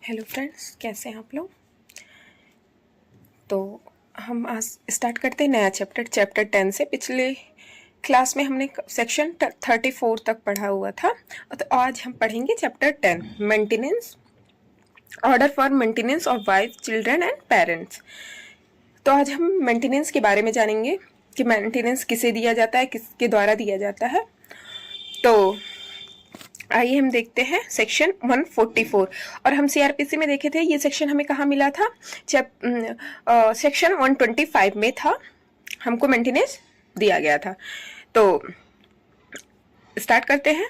Hello friends, कैसे हैं आप लोग। तो हम आज स्टार्ट करते हैं नया चैप्टर 10 से। पिछले क्लास में हमने सेक्शन 34 तक पढ़ा हुआ था, तो आज हम पढ़ेंगे chapter 10, maintenance, order for maintenance of wife, children and parents. तो आज हम मेंटेनेंस के बारे में जानेंगे कि मेंटेनेंस किसे दिया जाता है, किसके द्वारा दिया जाता है। तो आइए हम देखते हैं सेक्शन 144। और हम सीआरपीसी में देखे थे, ये सेक्शन हमें कहाँ मिला था, सेक्शन 125 में था, हमको मेंटेनेंस दिया गया था। तो स्टार्ट करते हैं।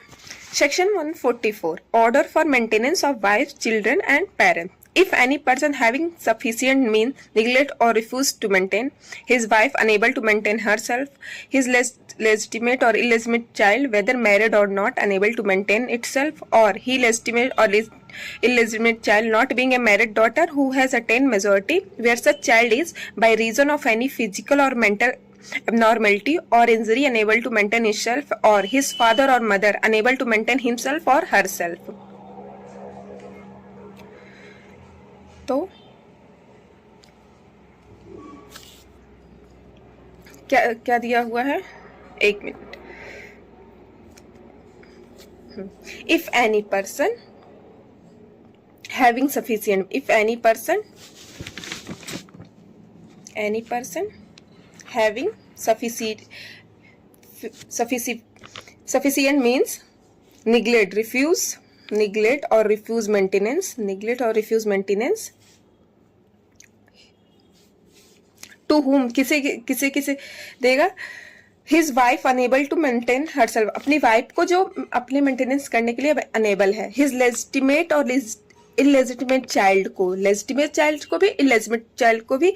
Section 144, order for maintenance of wife, children and parents. If any person having sufficient means neglect or refuse to maintain his wife, unable to maintain herself, his legitimate or illegitimate child, whether married or not, unable to maintain itself, or he legitimate or illegitimate child not being a married daughter who has attained majority, where such child is by reason of any physical or mental abnormality or injury unable to maintain himself, or his father or mother unable to maintain himself or herself. तो क्या क्या दिया हुआ है, एक minute. If any person having sufficient, if any person having sufficient means neglect or refuse maintenance to whom, किसे देगा, his wife unable to maintain herself, अपनी वाइफ को जो अपने मेंटेनेंस करने के लिए अनेबल है, his legitimate और illegitimate चाइल्ड को, लेजिटिमेट चाइल्ड को भी, इलेजिटिमेट चाइल्ड को भी,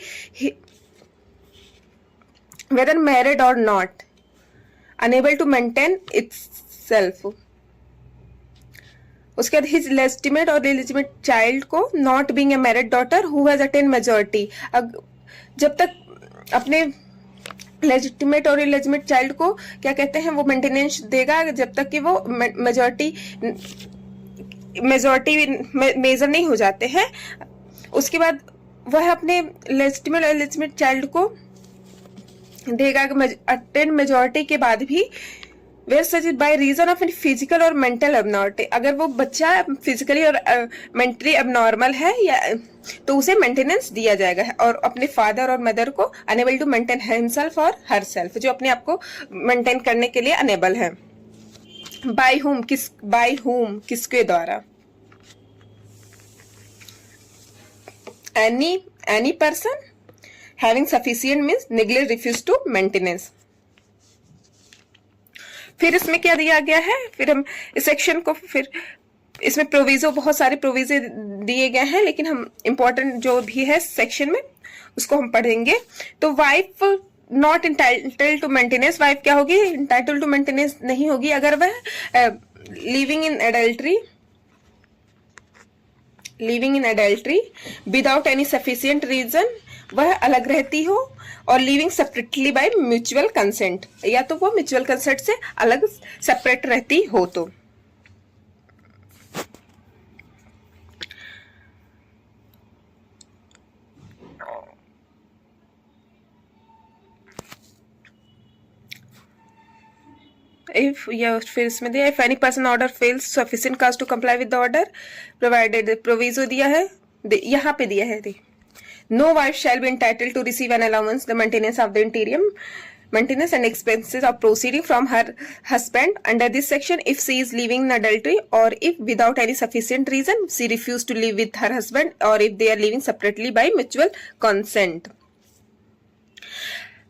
whether married or not, unable to maintain itself। उसके बाद हिज लेजिटिमेट और इलेजिटिमेट चाइल्ड को not being a married daughter who has attain majority. जब तक अपने लेजिटिमेट और इलेजिटिमेट चाइल्ड को क्या कहते हैं, वो मेंटेनेंस देगा जब तक कि वो मेजॉरिटी मेजर नहीं हो जाते हैं। उसके बाद वह अपने लेजिटिमेट और इलेजिटिमेट चाइल्ड को देगा अटेन मेजॉरिटी के बाद भी, where such by reason of physical और मेंटल एबनॉर्मलिटी, अगर वो बच्चा फिजिकली और मेंटली एबनॉर्मल है या तो उसे मेंटेनेंस दिया जाएगा। और अपने फादर और मदर को अनेबल टू मेंटेन हिमसेल्फ और हरसेल्फ, जो अपने आप को मेंटेन करने के लिए अनेबल है। बाय हुम, किसके द्वारा, any person having sufficient means neglect, refuse to maintenance. फिर इसमें क्या दिया गया है, फिर हम इस सेक्शन को, फिर इसमें प्रोविजो, बहुत सारे प्रोविजो दिए गए हैं, लेकिन हम इंपॉर्टेंट जो भी है सेक्शन में उसको हम पढ़ेंगे। तो wife not entitled to maintenance, wife क्या होगी, इंटाइटल्ड टू मेंटेनेंस नहीं होगी अगर वह living in adultery without any sufficient reason, वह अलग रहती हो, और living separately by mutual consent, या तो वो म्यूचुअल कंसेंट से अलग सेपरेट रहती हो। तो फिर इसमें दिया, if any person order fails sufficient cause to comply with the order provided, proviso दिया है, यहाँ पे दिया है, no wife shall be entitled to receive an allowance, the maintenance of the interim maintenance and expenses of proceeding from her husband under this section if she is living in adultery, or if without any sufficient reason she refused to live with her husband, or if they are living separately by mutual consent।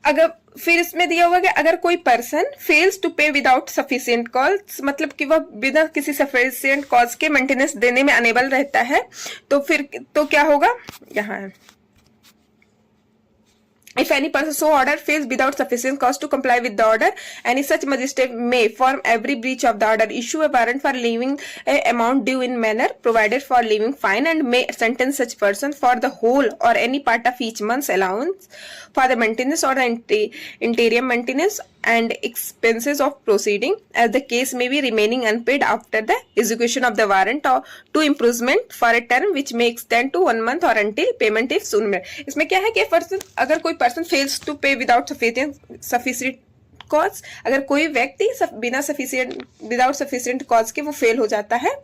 अगर फिर इसमें दिया हुआ कि अगर कोई person fails to पे without sufficient cause, मतलब कि वह बिना किसी सफिशिएंट कॉज के मेंटेनेंस देने में अनेबल रहता है, तो फिर तो क्या होगा, यहाँ है If any person so order fails without sufficient cause to comply with the order, any such magistrate may, for every breach of the order, issue a warrant for levying a amount due in manner provided for levying fine, and may sentence such person for the whole or any part of each month's allowance for the maintenance or the interim maintenance and expenses of proceeding, as the case may be, remaining unpaid after the execution of the warrant, or to imprisonment for a term which may extend to 1 month or until payment if soon made. इसमें क्या है कि person, अगर कोई person fails to पे without sufficient cause, अगर कोई व्यक्ति बिना सफिशिएंट विदाउट सफिशिएंट कॉज के वो फेल हो जाता है,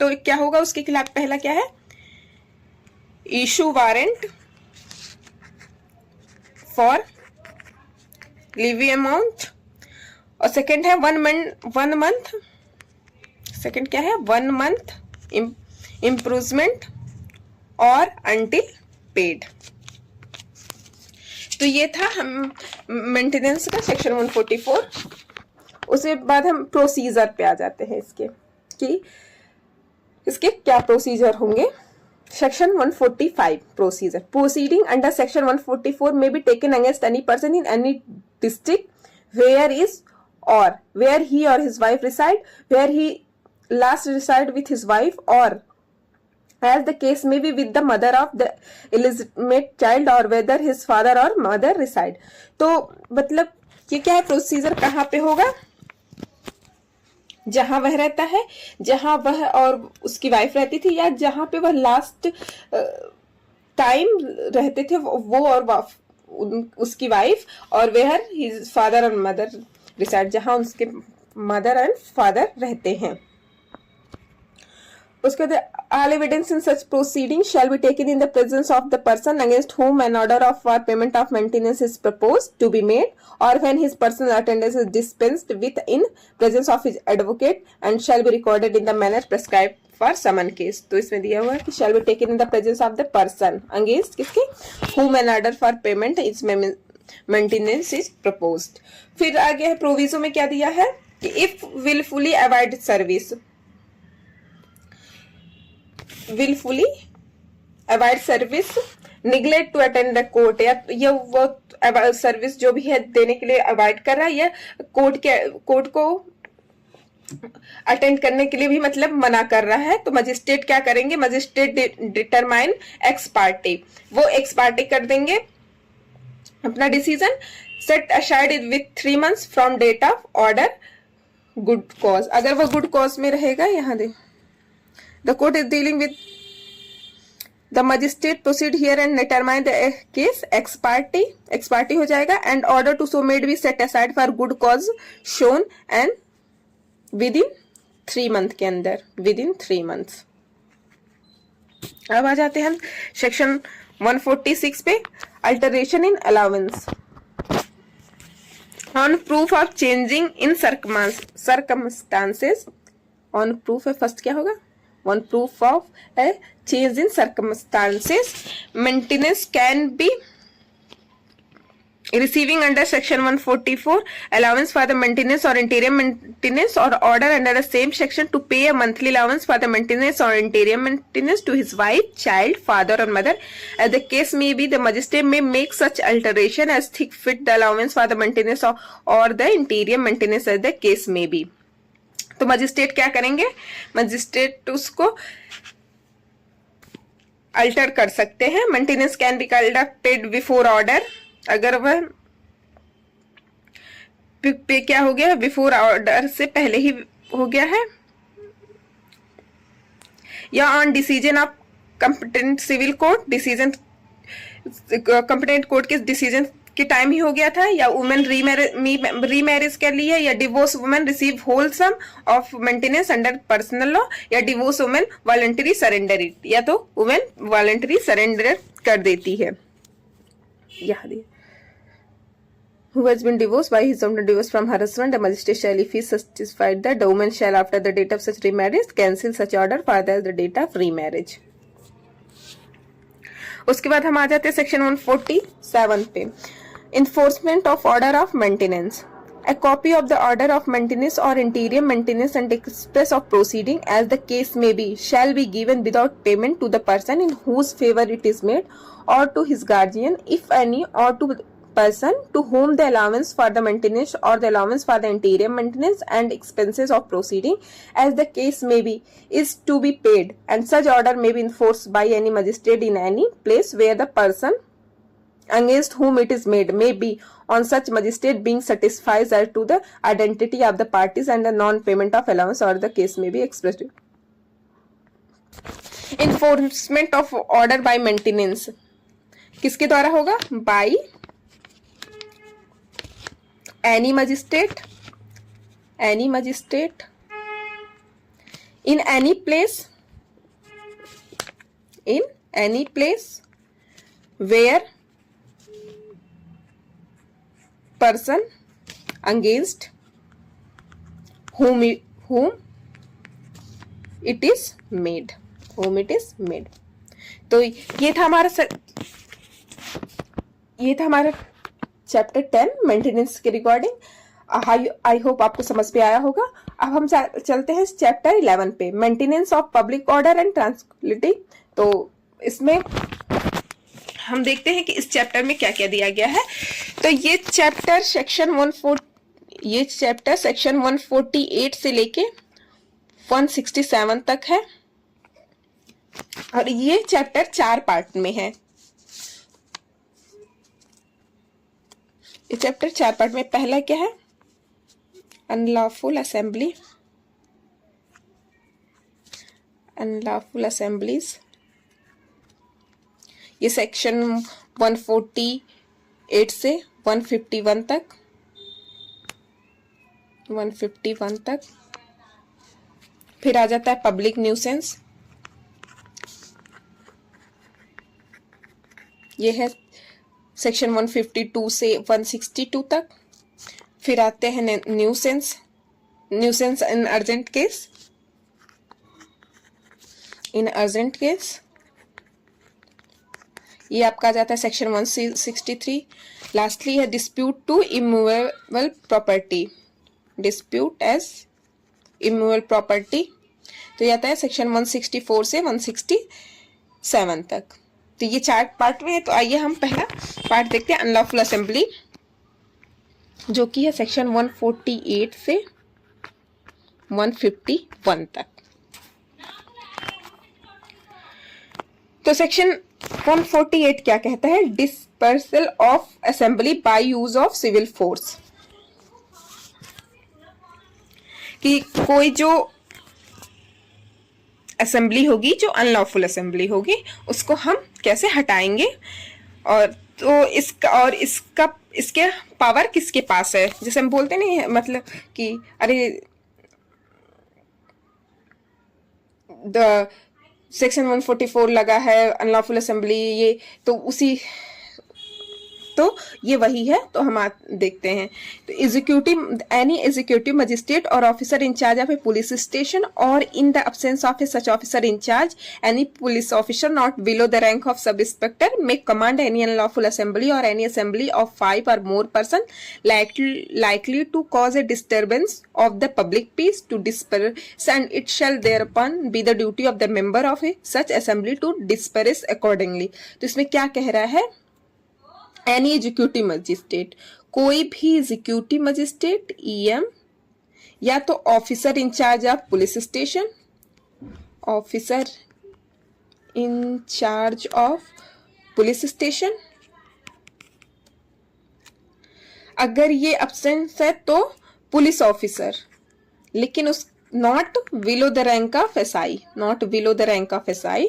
तो क्या होगा उसके खिलाफ? पहला क्या है? इशू वारंट फॉर लीवी अमाउंट, और सेकंड है 1 मंथ, सेकंड क्या है? 1 मंथ इम्प्रूवमेंट और अंटिल पेड। तो ये था हम मेंटेनेंस का सेक्शन 144। उसके बाद हम प्रोसीजर पे आ जाते हैं इसके कि इसके क्या प्रोसीजर होंगे। Section 145 procedure, proceeding under section 144 may be taken against any person in any district where is or where he or his wife reside, where he last reside with his wife, or as the case may be with the mother of the illegitimate child, or whether his father or mother reside। तो मतलब ये क्या है? Procedure कहाँ पे होगा? जहां वह रहता है, जहां वह और उसकी वाइफ रहती थी, या जहां पे वह लास्ट टाइम रहते थे वो और उसकी वाइफ, और वेयर हिज फादर और मदर रिसाइड, जहां उसके मदर एंड फादर रहते हैं। उसके बाद all evidence in such proceeding shall be taken in the presence of the person against whom an order of for payment of maintenance is proposed to be made, or when his personal attendance is dispensed with in presence of his advocate, and shall be recorded in the manner prescribed for summon case। तो इसमें दिया हुआ है कि shall be taken in the presence of the person against किसके? whom an order for payment is maintenance is proposed। फिर आगे है प्रोविजो में क्या दिया है कि if willfully avoid service, willfully avoid service, neglect to attend the court, या ये वो सर्विस जो भी है देने के लिए अवॉइड कर रहा है, या कोर्ट को अटेंड करने के लिए भी मतलब मना कर रहा है, तो मजिस्ट्रेट क्या करेंगे? मजिस्ट्रेट डिटरमाइन एक्स पार्टी, वो एक्स पार्टी कर देंगे अपना decision, set aside with 3 months from date of order good cause. अगर वो गुड कॉज में रहेगा, यहाँ दे the court is dealing with the magistrate proceed here and determine the case ex parte हो जाएगा, and order to so made be set aside for good cause shown and within 3 months के अंदर, within 3 months। अब आ जाते हैं हम section 146 पे, alteration in allowance on proof of changing in circumstances. On proof है फर्स्ट, क्या होगा? On proof of a change in circumstances, maintenance can be receiving under section 144 allowance for the maintenance or interim maintenance, or order under the same section to pay a monthly allowance for the maintenance or interim maintenance to his wife, child, father or mother, as the case may be. The magistrate may make such alteration as think fit the allowance for the maintenance or the interim maintenance as the case may be। तो magistrate क्या करेंगे? Magistrate उसको alter कर सकते हैं। Maintenance can be conducted before order, अगर वह पे क्या हो गया? बिफोर ऑर्डर से पहले ही हो गया है, या on decision of competent civil court, decision competent court के डिसीजन के टाइम ही हो गया था, या वुमेन रीमैरिज कर ली है, या divorce women receive whole sum of maintenance under personal law, या डिवोर्स वुमेन वॉलंटरी सरेंडर, या तो वुमेन वॉलंटरी सरेंडर कर देती है। यहाँ दिए who has been divorced by his own divorce from her husband, the magistrate shall, if he satisfied that the woman shall after the date of such remarriage cancel such order further the date of remarriage। उसके बाद हम आ जाते हैं section 147 पे, enforcement of order of maintenance। A copy of the order of maintenance or interim maintenance and express of proceeding as the case may be shall be given without payment to the person in whose favor it is made, or to his guardian if any, or to person to whom the allowance for the maintenance or the allowance for the interior maintenance and expenses of proceeding, as the case may be, is to be paid, and such order may be enforced by any magistrate in any place where the person against whom it is made may be, on such magistrate being satisfied as to the identity of the parties and the non-payment of allowance or the case may be expressed. Enforcement of order by maintenance किसके द्वारा होगा? By any magistrate in any place where person against whom it is made. तो ये था हमारा chapter 10 maintenance के regarding. I hope आपको समझ में आया होगा। अब हम चलते हैं चैप्टर 11 पे, maintenance of public order and tranquility. तो इसमें हम देखते हैं कि इस चैप्टर में क्या क्या दिया गया है। तो ये चैप्टर सेक्शन 148 से लेके 167 तक है और ये चैप्टर 4 पार्ट में है। ये चैप्टर 4 पार्ट में पहला क्या है? Unlawful assemblies. ये सेक्शन 148 से 151 तक। फिर आ जाता है पब्लिक न्यूसेंस, ये है सेक्शन 152 से 162 तक। फिर आते हैं न्यूसेंस इन अर्जेंट केस, ये आपका आ जाता है सेक्शन 163। लास्टली है dispute to immovable property, dispute as immovable property, तो ये आता है सेक्शन 164 से 167 तक। तो ये 4 पार्ट में है। तो आइए हम पहला पार्ट देखते हैं, अनलॉफुल असेंबली, जो कि है सेक्शन 148 से 151 तक। तो सेक्शन 148 क्या कहता है? Dispersal of assembly by use of civil force, कि कोई जो असेंबली होगी, जो अनलॉफुल असेंबली होगी, उसको हम कैसे हटाएंगे, और तो इसके पावर किसके पास है? जैसे हम बोलते नहीं, मतलब कि अरे सेक्शन 144 लगा है अनलॉफुल असेंबली, ये तो तो ये वही है। तो हम देखते हैं। तो any executive magistrate or officer in charge of a police station or in the absence of a such officer in charge any police officer not below the rank of sub inspector may command any unlawful assembly or any assembly of 5 or more person likely to cause a disturbance of the public peace to disperse, and it shall thereupon be the duty of the member of a such assembly to disperse accordingly। तो इसमें क्या कह रहा है? Any executive magistrate, कोई भी executive magistrate, EM, या तो officer in charge of police station, officer in charge of police station, अगर ये एब्सेंस है तो पुलिस ऑफिसर, लेकिन उस not below the rank of SI, not below the rank of SI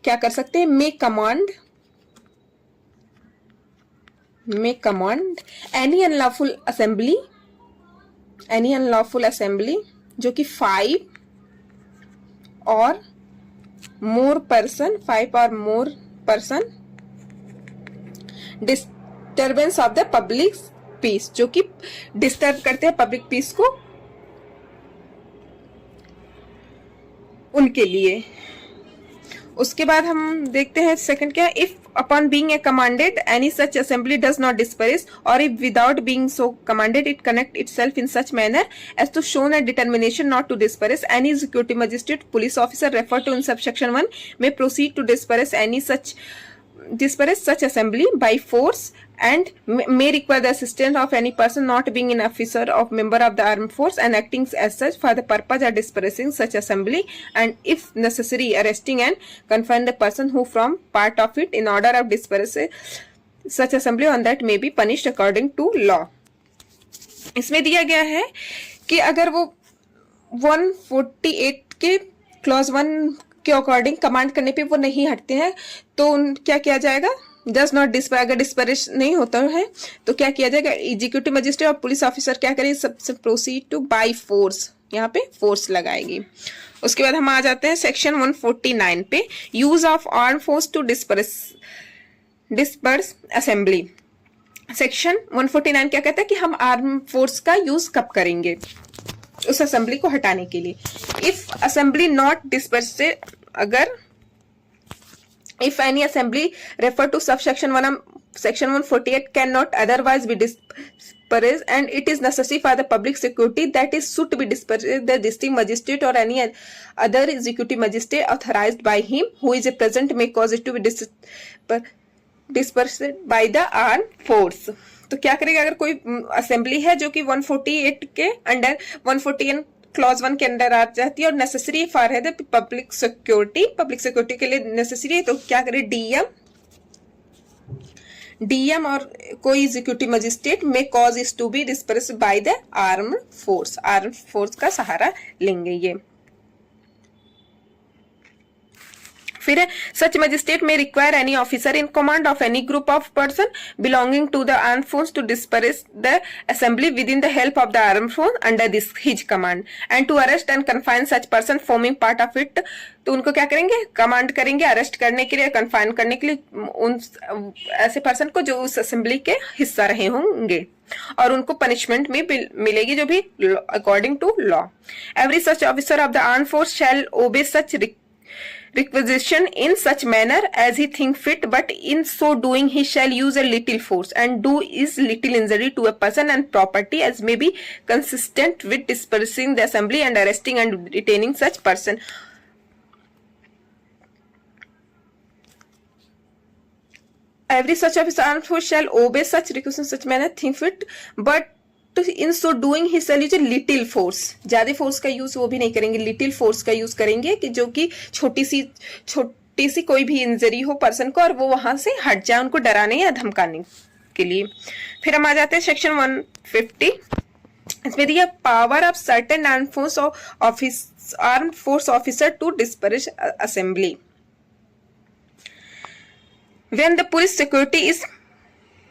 क्या कर सकते हैं? May command any unlawful assembly जो कि 5 or more person disturbance of the public peace, जो कि डिस्टर्ब करते हैं पब्लिक पीस को, उनके लिए। उसके बाद हम देखते हैं सेकंड क्या है? If upon being commanded any such assembly does not disperse, or if without being so commanded it connect itself in such manner as to show a determination not to disperse, any executive magistrate police officer referred to in subsection 1 may proceed to disperse such assembly by force and may require the assistance of any person not being an officer of member of the armed force and acting as such for the purpose of dispersing such assembly, and if necessary arresting and confine the person who from part of it in order of dispersing such assembly on that may be punished according to law. इसमें दिया गया है कि अगर वो 148 के clause 1 के according command करने पे वो नहीं हटते हैं तो क्या किया जाएगा, डज नॉट डिस्पर, अगर डिस्परिश नहीं होता है तो क्या किया जाएगा, executive magistrate or police officer क्या करेंगे, सबसे प्रोसीड टू बाय फोर्स, यहाँ पे फोर्स लगाएगी। उसके बाद हम आ जाते हैं सेक्शन 149 पे, use of arm force to disperse assembly. Section 149 क्या कहता है कि हम आर्म फोर्स का यूज कब करेंगे, उस असेंबली को हटाने के लिए। इफ असेंबली नॉट डिस्पर्सेड, अगर if any assembly refer to subsection 1 section 148 cannot otherwise be dispersed and it is necessary for the public security, that is should be dispersed, the district magistrate or any other executive magistrate authorized by him who is present may cause it to be dispersed by the armed force। तो क्या करेगा, अगर कोई assembly है जो कि 148 के under 148 clause 1 के अंदर आ जाती है और नेसेसरी फॉर है पब्लिक सिक्योरिटी के लिए नेसेसरी है, तो क्या करे, डीएम और कोई executive magistrate may cause is to be disperse by the arm force का सहारा लेंगे ये। फिर such magistrate may require any officer in command of any group of person belonging to the arm force to disperse the assembly with in the help of the arm force under this his command and to arrest and confine such person forming part of it. तो उनको क्या करेंगे, command करेंगे arrest करने के लिए, confine करने के लिए उन ऐसे पर्सन को जो उस असेंबली के हिस्सा रहे होंगे, और उनको पनिशमेंट में मिलेगी जो भी according to law. Every such officer of the arm force shall obey such requisition in such manner as he think fit, but in so doing he shall use a little force and do is little injury to a person and property as may be consistent with dispersing the assembly and arresting and detaining such person। Every such officer armed force shall obey such requisition in such manner think fit, but तो in so doing he shall use little force, ज्यादा force का use वो भी नहीं करेंगे, little force का use करेंगे कि जो कि छोटी सी कोई भी इंजरी हो पर्सन को और वो वहां से हट जाए, उनको डराने या धमकाने के लिए। फिर हम आ जाते हैं सेक्शन 150, इसमें दिया power of certain arm force officer to disperse assembly. When the police security is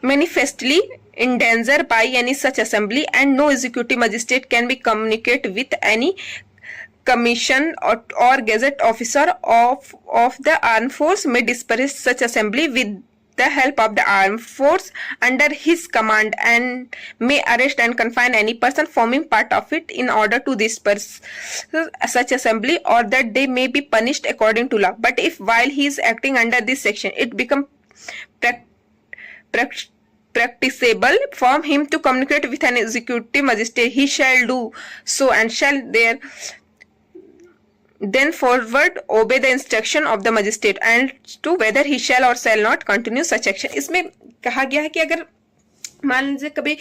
manifestly in danger by any such assembly and no executive magistrate can be communicate with any commission or gazette officer of the armed force may disperse such assembly with the help of the armed force under his command and may arrest and confine any person forming part of it in order to disperse such assembly, or that they may be punished according to law. But if while he is acting under this section it become practicable for him to communicate with an executive magistrate, he shall do so and shall then forward obey the instruction of the magistrate and to whether he shall or shall not continue such action। इसमें कहा गया है कि अगर मान लीजिए कभी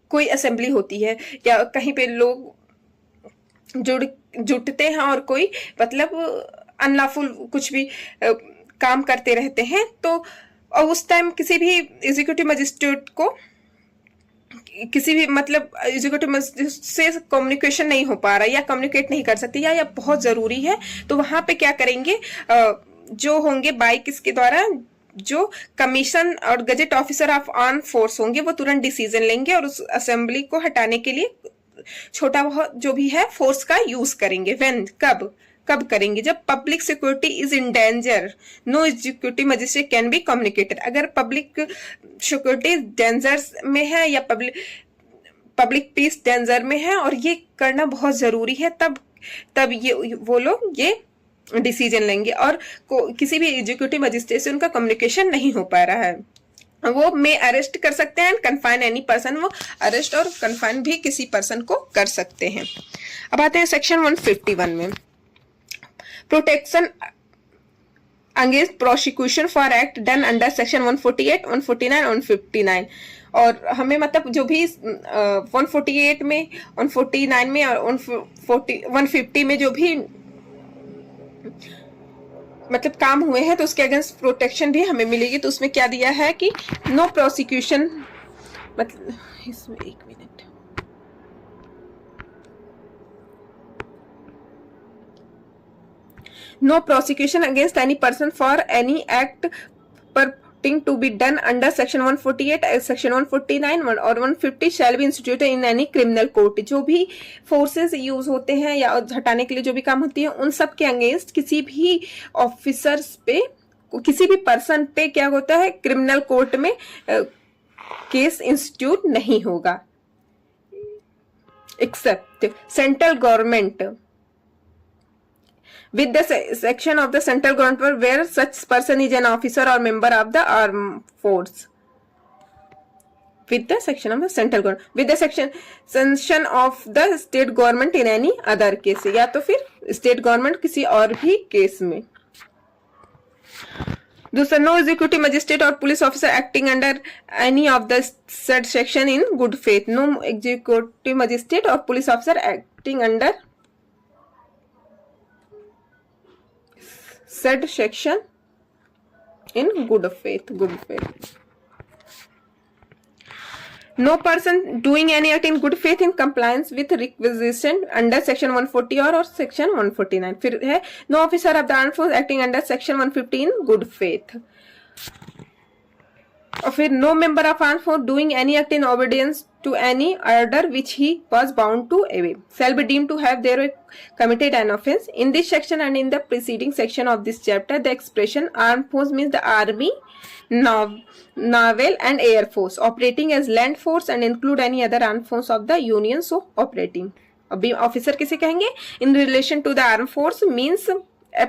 कोई असेंबली होती है या कहीं पे लोग जुटते हैं और कोई मतलब अनलॉफुल कुछ भी काम करते रहते हैं, तो और उस टाइम किसी भी एग्जीक्यूटिव मजिस्ट्रेट को किसी भी मतलब एग्जीक्यूटिव मजिस्ट्रेट से कम्युनिकेशन नहीं हो पा रहा या कम्युनिकेट नहीं कर सकती या बहुत जरूरी है, तो वहां पे क्या करेंगे, जो होंगे बाई किसके द्वारा, जो कमीशन और gazette officer of arm force होंगे वो तुरंत डिसीजन लेंगे और उस असेंबली को हटाने के लिए छोटा बहुत जो भी है फोर्स का यूज करेंगे। व्हेन कब करेंगे, जब public security is in danger no executive magistrate can be communicated. अगर पब्लिक सिक्योरिटी डेंजर में है या पब्लिक पीस डेंजर में है और ये करना बहुत जरूरी है, तब ये वो लोग ये डिसीजन लेंगे और किसी भी एग्जीक्यूटिव मजिस्ट्रेट से उनका कम्युनिकेशन नहीं हो पा रहा है, वो में अरेस्ट कर सकते हैं, कन्फाइन एनी पर्सन, वो अरेस्ट और कन्फाइन भी किसी पर्सन को कर सकते हैं। अब आते हैं सेक्शन 151 में, protection against prosecution for act done under section 148, 149, 159। और हमें मतलब जो भी 148 में, 149 में और 150 में जो भी मतलब काम हुए हैं तो उसके अगेंस्ट प्रोटेक्शन भी हमें मिलेगी। तो उसमें क्या दिया है कि नो प्रोसिक्यूशन, मतलब इसमें एक minute, no prosecution against any person for any act purporting to be done under section 148, section 149 और 150 shall be instituted in any criminal court। जो भी फोर्सेस यूज होते हैं या हटाने के लिए जो भी काम होती है उन सब के अगेंस्ट किसी भी ऑफिसर्स पे, किसी भी पर्सन पे क्या होता है, क्रिमिनल कोर्ट में केस इंस्टीट्यूट नहीं होगा, except central government with the section of the central government where such person is an officer or member of the armed force, with the section of the central government, with the section of the state government in any other case, या तो फिर state government किसी और भी case में। दूसरा, no executive magistrate or police officer acting under any of the said section in good faith. No executive magistrate or police officer acting under said section in good faith, good faith। No person doing any act in good faith in compliance with requisition under section 140 or section 149। फिर है no officer of the armed force acting under section 150 in good faith। और फिर no member of armed force doing any act in obedience to any order which he was bound to obey shall be deemed to have thereof committed an offense। In this section and in the preceding section of this chapter, the expression armed force means the army, naval and air force operating as land force and include any other armed force of the union so operating। अभी officer किसे कहेंगे? In relation to the armed force means a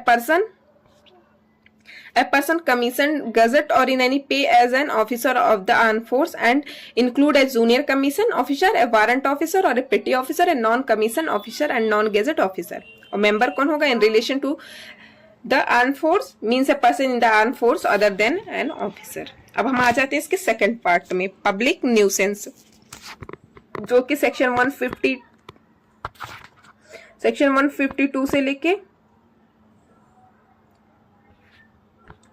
person commissioned, gazette or in any pay as an officer of the armed force and include a junior commission officer, a warrant officer or a petty officer, a non-commissioned officer and non-gazette officer। और member कौन होगा? In relation to the armed force means a person in the armed force other than an officer। अब हम आ जाते हैं इसके second part में, public nuisance, जो कि सेक्शन 152 से लेके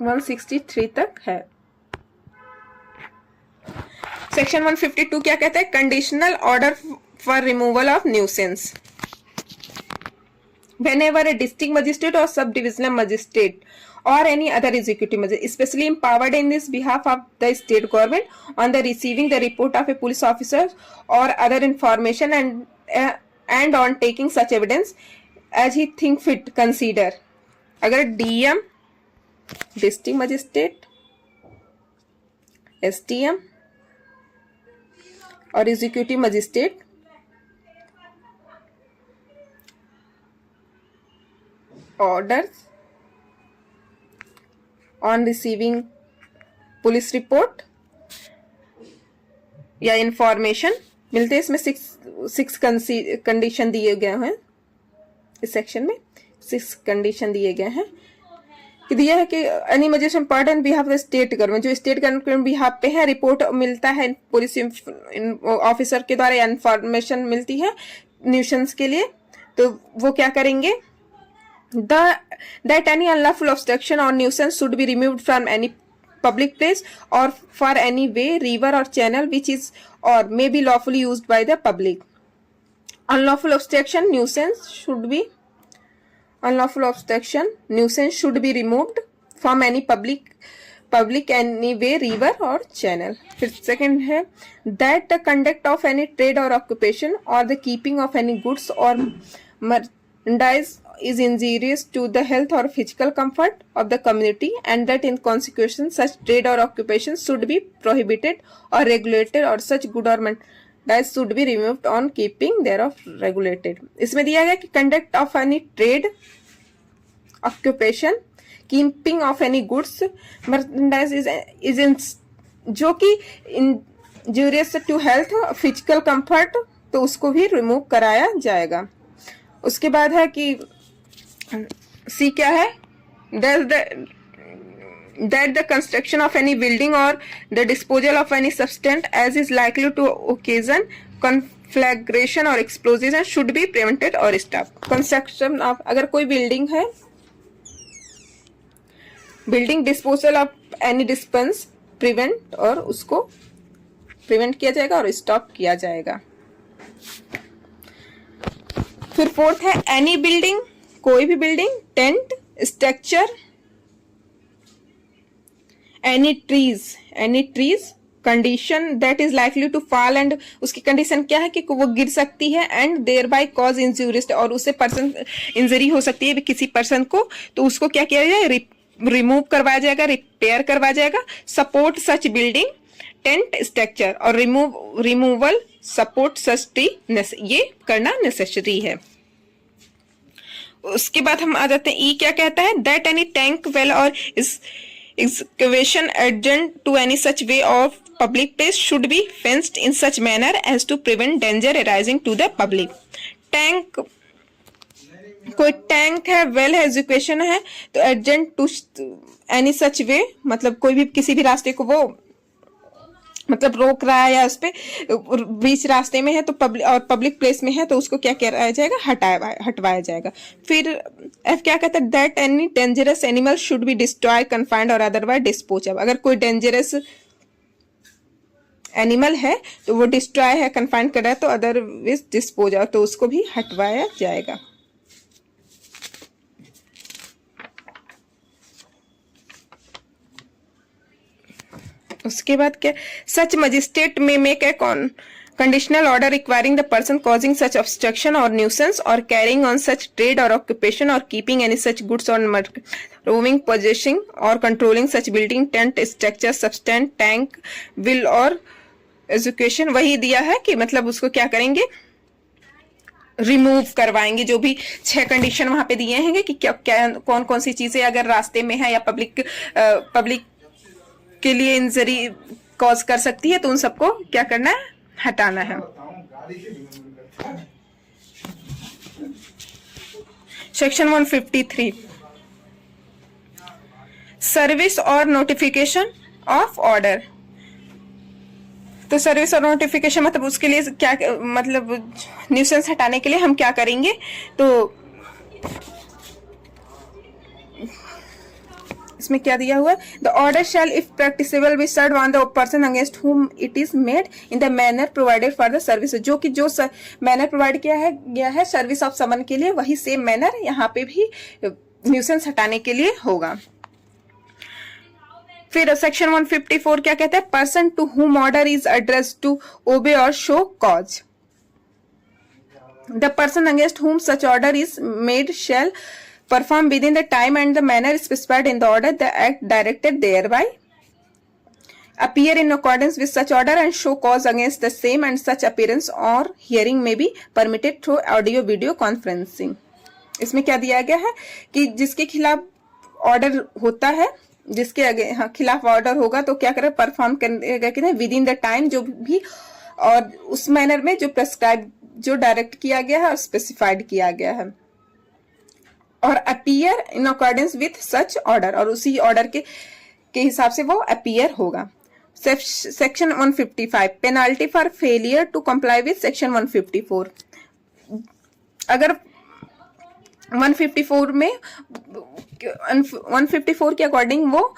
163 तक है। सेक्शन 152 क्या कहता है? Conditional order for removal of nuisance. whenever a district magistrate or sub-divisional magistrate or any other executive magistrate especially empowered in this behalf of the state government on the receiving the report of a police officer or other information and on taking such evidence as he think fit consider। अगर DM, district magistrate, STM और executive magistrate orders on receiving police report या information मिलते हैं, इसमें six condition दिए गए हैं। इस सेक्शन में 6 कंडीशन दिए गए हैं कि दिया है कि any magistrate part and behalf of state government, जो स्टेट गवर्नमेंट बिहाफ पे है, रिपोर्ट मिलता है पुलिस ऑफिसर के द्वारा, इंफॉर्मेशन मिलती है न्यूसेंस के लिए, तो वो क्या करेंगे? that any unlawful obstruction or nuisance should be removed from any public place or for any way, river or channel which is or may be lawfully used by the public। unlawful obstruction nuisance should be removed from any public any way, river or channel। फिर second है that the conduct of any trade or occupation or the keeping of any goods or merchandise is injurious to the health or physical comfort of the community and that in consequence such trade or occupation should be prohibited or regulated or such good or merchandise should be removed on keeping thereof regulated। इसमें दिया गया कि conduct of any trade, occupation, keeping of any goods, merchandise is in जो कि injurious to health, physical comfort, तो उसको भी remove कराया जाएगा। उसके बाद है कि सी क्या है? that the construction of any building or the disposal of any substance as is likely to occasion conflagration or explosion should be prevented or stopped. Construction of, अगर कोई बिल्डिंग है, building disposal of any dispense prevent, और उसको prevent किया जाएगा और stop किया जाएगा. फिर फोर्थ है एनी बिल्डिंग, कोई भी building, tent, structure, any trees condition that is likely to fall, and उसकी कंडीशन क्या है कि वो गिर सकती है, and thereby cause injury to, और उससे पर्सन इंजरी हो सकती है किसी पर्सन को, तो उसको क्या किया जाए, रिमूव करवाया जाएगा, रिपेयर करवाया जाएगा. सपोर्ट सच बिल्डिंग, टेंट, स्ट्रक्चर, और रिमूवल सपोर्ट सच ट्री, ये करना नेसेसरी है. उसके बाद हम आ जाते हैं ई क्या कहता है, दैट एनी टैंक वेल और excavation adjacent to any such way of public place should be fenced in such manner as to prevent danger arising to the public. Tank, कोई टैंक है, वेल है, एजुकेशन है, तो एडजेंट to any such वे, मतलब कोई भी किसी भी रास्ते को वो मतलब रोक रहा है या उस पे बीच रास्ते में है तो पब्लिक प्लेस में है तो उसको क्या किया जाएगा, हटवाया जाएगा. फिर एफ क्या कहता है, that any dangerous animal should be destroy, confined और अदरवाइज डिस्पोज ऑफ. अगर कोई डेंजरस एनिमल है तो वो डिस्ट्रॉय है, कन्फाइंड कर रहा है, तो अदरवाइज डिस्पोज ऑफ, तो उसको भी हटवाया जाएगा. उसके बाद क्या, सच मजिस्ट्रेट में make a conditional order requiring the person causing such obstruction or nuisance or carrying on such trade or occupation or keeping any such goods on market, roaming, possessing or controlling such building, tent, structure, substance, tank, will और education, वही दिया है कि मतलब उसको क्या करेंगे, remove करवाएंगे. जो भी 6 कंडीशन वहां पे दिए हैं कि क्या क्या कौन कौन सी चीजें अगर रास्ते में है या पब्लिक के लिए इंजरी कॉज कर सकती है तो उन सबको क्या करना है, हटाना है. सेक्शन 153 सर्विस और नोटिफिकेशन ऑफ ऑर्डर. तो सर्विस और नोटिफिकेशन मतलब उसके लिए क्या, मतलब न्यूसेंस हटाने के लिए हम क्या करेंगे, तो इसमें क्या दिया हुआ है, the order shall if practicable be serve on the person against whom it is made in the manner provided for the service. जो कि जो मैनर प्रोवाइड गया है सर्विस ऑफ समन के लिए, वही सेम मैनर यहाँ पे भी न्यूसेंस हटाने के लिए होगा. फिर सेक्शन 154 क्या कहता है, person to whom order is address to obey or show cause. The person against whom such order is made shall perform within the time and the manner specified in the order, the act directed thereby, appear in accordance with such order and show cause against the same, and such appearance or hearing may be permitted through audio video conferencing. इसमें क्या दिया गया है कि जिसके खिलाफ order होता है, जिसके आगे खिलाफ ऑर्डर होगा तो क्या करे, परफॉर्म करेगा विद इन द टाइम, जो भी और उस मैनर में जो प्रेस्क्राइब, जो डायरेक्ट किया गया है और स्पेसिफाइड किया गया है, और appear in accordance with such order, और उसी ऑर्डर के हिसाब से वो अपीयर होगा. Section 155 penalty for failure to comply with section 154. अगर 154 में 154 के अकॉर्डिंग वो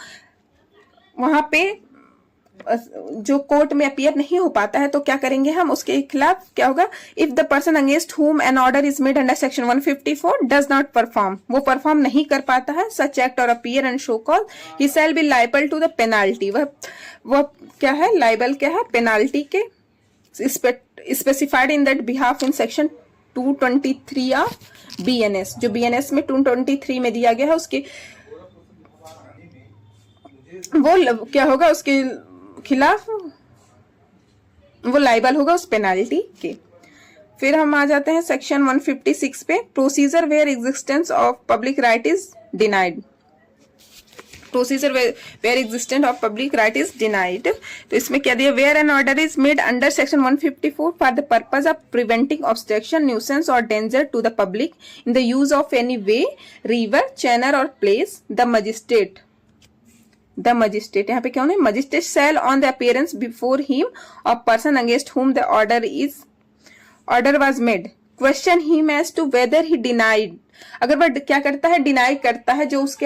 वहां पे जो कोर्ट में अपीयर नहीं हो पाता है तो क्या करेंगे हम, उसके खिलाफ क्या होगा, if the person against whom an order is made under section 154 does not perform, वो परफॉर्म नहीं कर पाता है, सच एक्ट और appear and show cause, he shall be liable to the penalty. वह क्या है, लाइबल क्या है, पेनाल्टी के specified in that behalf in section 223 of BNS. जो BNS में 223 में दिया गया है उसके वो क्या होगा, उसके खिलाफ वो लाइबल होगा उस पेनाल्टी के. फिर हम आ जाते हैं सेक्शन 156 पे, procedure where existence of public right is denied. Procedure where existence of public right is denied. तो इसमें क्या दिया, where an order is made under section 154 for the purpose of preventing obstruction, nuisance or danger to the public in the use of any way, river, channel or place, the magistrate the magistrate, यहाँ पे क्या होना है, magistrate shall on the appearance before him of person against whom the order was made question him as to whether he denied, अगर वह क्या करता है, डिनाई करता है जो उसके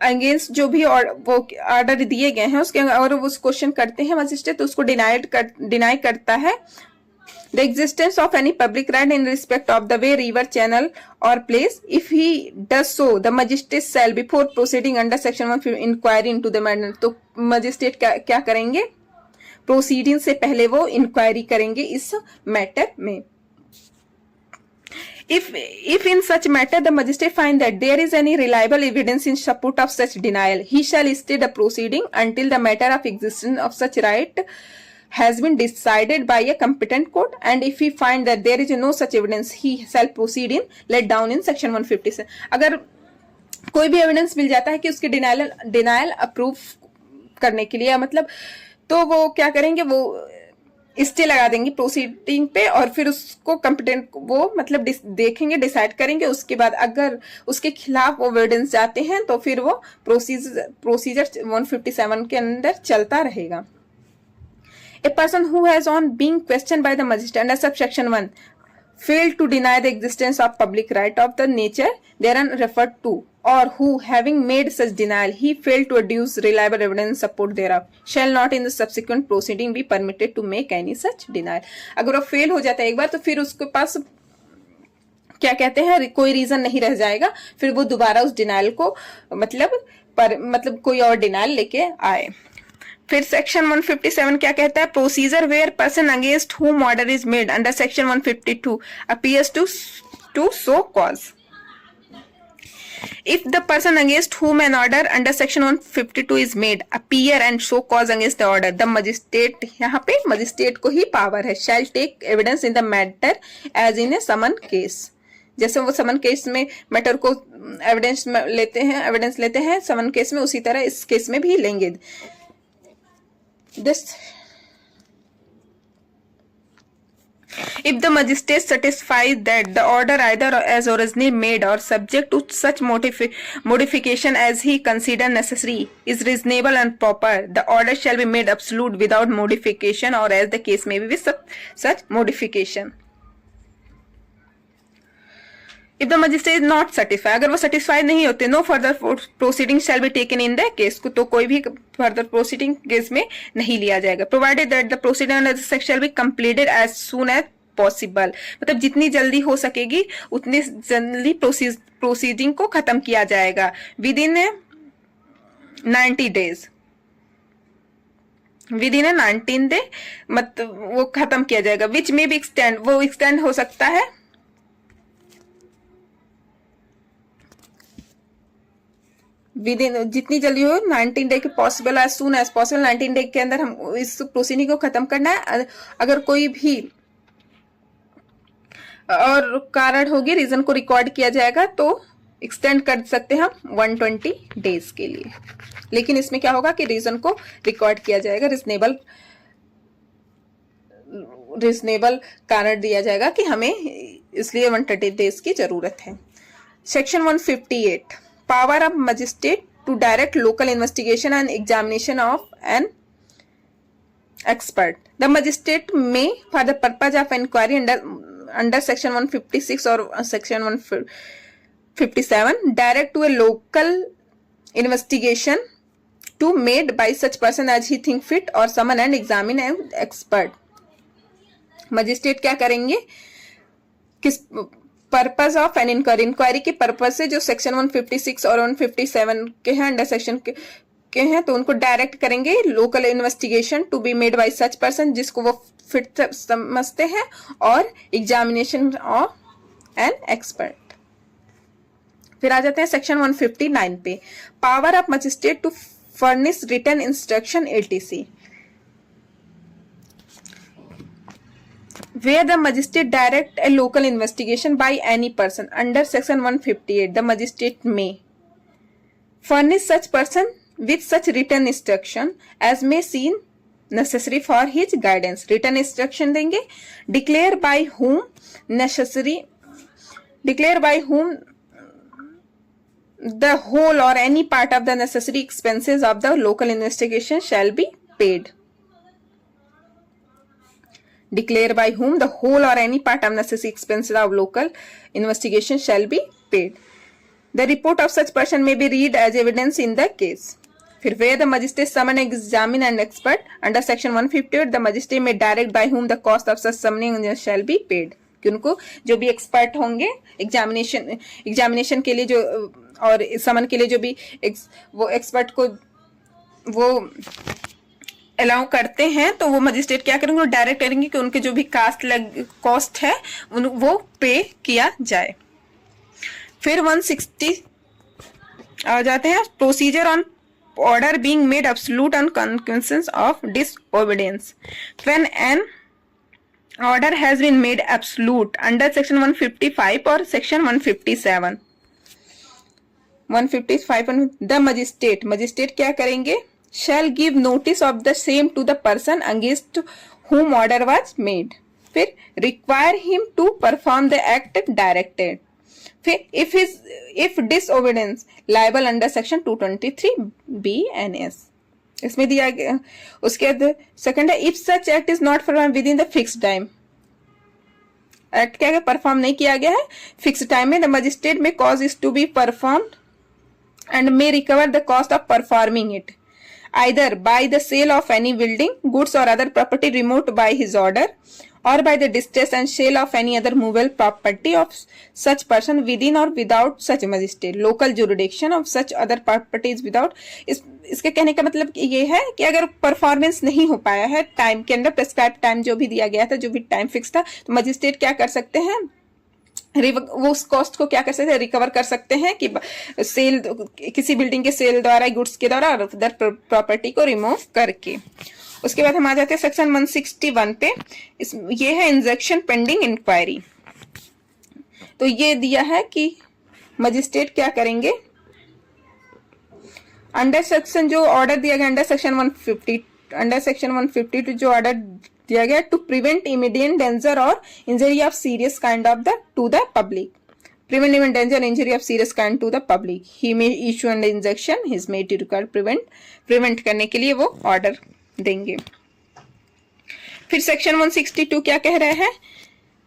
अगेंस्ट जो भी वो ऑर्डर दिए गए हैं उसके, और उस क्वेश्चन करते हैं मजिस्ट्रेट तो उसको डिनाई करता है the existence of any public right in respect of the way, river, channel or place. If he does so, the magistrate shall before proceeding under section 1 inquiry into the matter. तो magistrate क्या करेंगे, proceeding से पहले वो inquiry करेंगे इस matter में. If in such matter the magistrate find that there is any reliable evidence in support of such denial, he shall stay the proceeding until the matter of existence of such right has been decided by a competent court, and if he find that there is no such evidence, he shall proceed in laid down in section 157. अगर कोई भी evidence मिल जाता है कि उसकी denial approve करने के लिए, मतलब तो वो क्या करेंगे, वो स्टे लगा देंगे प्रोसीडिंग पे और फिर उसको कॉम्पिटेंट वो मतलब देखेंगे, डिसाइड करेंगे. उसके बाद अगर उसके खिलाफ वो एविडेंस जाते हैं तो फिर वो प्रोसीजर 157 के अंदर चलता रहेगा. A person who has on being questioned by the magistrate under subsection 1 failed to deny the existence of public right of the nature therein referred to, or who having made such denial he failed to adduce reliable evidence in support thereof, shall not in the subsequent proceeding be permitted to make any such denial. अगर वो fail हो जाता है एक बार तो फिर उसके पास क्या कहते हैं, कोई रीजन नहीं रह जाएगा, फिर वो दोबारा उस डिनाइल को मतलब कोई और डिनाइल लेके आए. फिर सेक्शन 157 क्या कहता है, procedure where person against whom order is made under section 152 appears to show cause. If the person against whom an order under section 152 is made appear and show cause against the order, the magistrate, यहाँ पे magistrate को ही power है, shall take evidence in the matter as in a summon case. जैसे वो समन case में matter को evidence लेते हैं समन केस में, उसी तरह इस केस में भी लेंगे. This if the magistrate satisfies that the order either as originally made or subject to such modification as he consider necessary is reasonable and proper, the order shall be made absolute without modification or as the case may be with such modification. If the magistrate is not satisfied, अगर वो satisfied नहीं होते, no further proceeding shall be taken in the case, तो कोई भी further proceeding case में नहीं लिया जाएगा. Provided that the proceeding under the section shall be completed as soon as possible, मतलब जितनी जल्दी हो सकेगी उतनी जल्दी proceeding को खत्म किया जाएगा within 90 days. within 19 day मतलब वो खत्म किया जाएगा. which may be extend, वो extend हो सकता है विद इन जितनी जल्दी हो 19 डे के possible, as soon as possible 19 day के अंदर हम इस प्रोसीडिंग को खत्म करना है. अगर कोई भी और कारण होगी, रीजन को रिकॉर्ड किया जाएगा तो एक्सटेंड कर सकते हैं हम 120 डेज के लिए. लेकिन इसमें क्या होगा कि रीजन को रिकॉर्ड किया जाएगा, रिजनेबल कारण दिया जाएगा कि हमें इसलिए 130 डेज की जरूरत है. Section 158 power of magistrate to direct local investigation and examination of an expert. The magistrate may, for the purpose of inquiry under section 156 or section 157, direct to a local investigation to made by such person as he think fit or summon and examine an expert. Magistrate क्या करेंगे, किस purpose of an inquiry के purpose से जो section 156 और 157 के हैं under section के हैं, तो उनको डायरेक्ट करेंगे local investigation to be made by such person जिसको वो फिट समझते हैं, और एग्जामिनेशन ऑफ एन एक्सपर्ट. फिर आ जाते हैं सेक्शन 159 पे, power of magistrate to furnish written instruction LTC. Where the magistrate direct a local investigation by any person under section 158, the magistrate may furnish such person with such written instruction as may seem necessary for his guidance. Written instruction देंगे, declare by whom the whole or any part of the necessary expenses of the local investigation shall be paid. Declare by whom the whole or any part of necessary expenses of local investigation shall be paid. The report of such person may be read as evidence in the case. फिर where the magistrate summon examine and expert under section 158 the magistrate may direct by whom the cost of such summoning shall be paid. कि उनको जो भी expert होंगे examination के लिए जो और समन के लिए जो भी वो एक्सपर्ट को वो अलाउ करते हैं तो वो मजिस्ट्रेट क्या करेंगे, डायरेक्ट करेंगे कि उनके जो भी कॉस्ट है वो पे किया जाए. फिर 160 आ जाते हैं. Procedure on order being made absolute on consequences of disobedience. When an order has been made absolute under section 155 or section 157, 155 the magistrate क्या करेंगे, shall give notice of the same to the person against whom order was made. फिर require him to perform the act directed. फिर if disobedience liable under section 223 BNS इसमें दिया गया. उसके बाद second है, if such act is not performed within the fixed time. Act क्या है, परफॉर्म नहीं किया गया है फिक्स टाइम में, the magistrate may cause is to be performed and may recover the cost of performing it either by the sale of any building, goods or other property removed by his order, or by the distress and sale of any other movable property of such person within or without such magistrate local jurisdiction of such other properties without. इसके कहने का मतलब ये है कि अगर performance नहीं हो पाया है टाइम के अंदर, प्रेस्क्राइब टाइम जो भी दिया गया था, जो भी टाइम फिक्स था, तो मजिस्ट्रेट क्या कर सकते हैं, वो उस कॉस्ट को क्या कर सकते हैं, रिकवर कर सकते हैं कि सेल किसी बिल्डिंग के सेल द्वारा, गुड्स के द्वारा और अदर प्रॉपर्टी को रिमूव करके. उसके बाद हम आ जाते हैं सेक्शन 161 पे. ये है इंजेक्शन पेंडिंग इंक्वायरी. तो ये दिया है कि मजिस्ट्रेट क्या करेंगे, अंडर सेक्शन जो ऑर्डर दिया गया अंडर सेक्शन 152 जो ऑर्डर दिया गया टू प्रिवेंट इमीडिएट डेंजर और injury of serious kind of the to the public, prevent immediate danger injury of serious kind to the public, he may issue an injection his made to require prevent करने के लिए वो order देंगे. फिर section 162 क्या कह रहे हैं,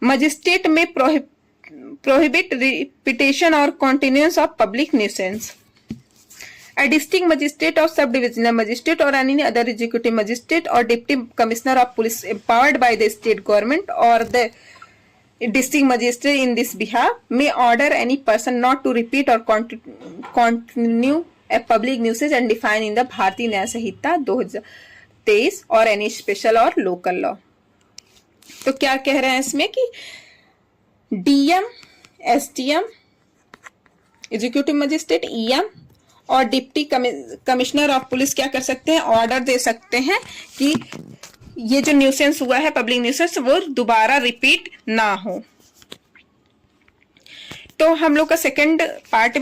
मजिस्ट्रेट में prohibit repetition or continuance of public nuisance. A district magistrate or sub-divisional magistrate or any other executive magistrate or deputy commissioner of police empowered by the state government or the district magistrate in this behalf may order any person not to repeat or continue a public nuisance and defined in the Bharatiya Nyaya Sanhita 2023 or any special or local law. तो क्या कह रहे हैं इसमें कि DM, SDM, executive magistrate, EM और deputy commissioner of police क्या कर सकते हैं, ऑर्डर दे सकते हैं कि ये जो न्यूसेंस हुआ है पब्लिक न्यूसेंस वो दोबारा रिपीट ना हो. तो हम लोग का सेकंड पार्ट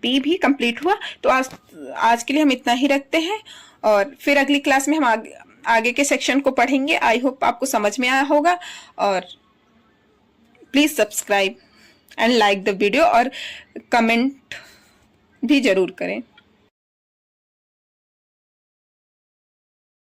बी भी कंप्लीट हुआ. तो आज के लिए हम इतना ही रखते हैं और फिर अगली क्लास में हम आगे के सेक्शन को पढ़ेंगे. आई होप आपको समझ में आया होगा और please subscribe and like the video और कमेंट भी जरूर करें.